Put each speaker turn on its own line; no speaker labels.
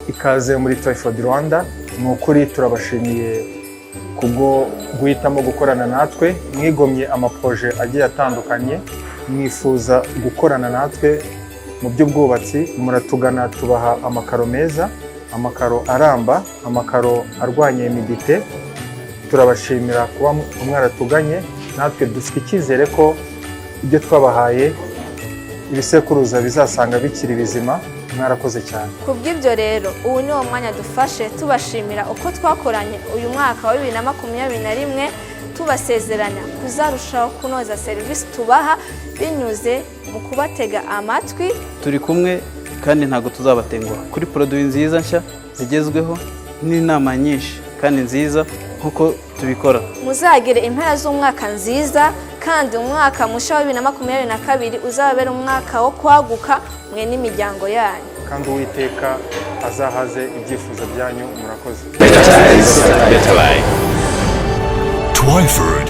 ikaze muri Twyford Rwanda. Nukuri turabashimiye kubwo guhitamo gukorana natwe, mwigomye amaproje agiye atandukanye, mwifuza gukorana natwe mu by'ubwubatsi, muratugana tubaha amakaro meza, amakaro aramba, amakaro arwanya imidite. Turabashimira kuba mwaratuganye, natwe dufite icyizere ko ibyo twabahaye ibisekuruza bizasanga bikiri bizima. Mwarakoze cyane.
Kubw'ibyo rero ubu ni wo mwanya dufashe tubashimira uko twakoranye uyu mwaka wa 2021, tubasezeranya kuzarushaho kunoza serivisi tubaha binyuze mu kubatega amatwi.
Turi kumwe kandi ntago tuzabatenguha kuri produit nziza nshya zigezweho n'inama nyinshi kandi nziza nkuko tubikora.
Muzagire impera z'umwaka nziza, kandi umwaka musha wa 2022 uzabera umwaka wo kwaguka mwe n'imiryango yanyu,
kandi Uwiteka azahaze ibyifuzo byanyu. Murakoze.
Twyford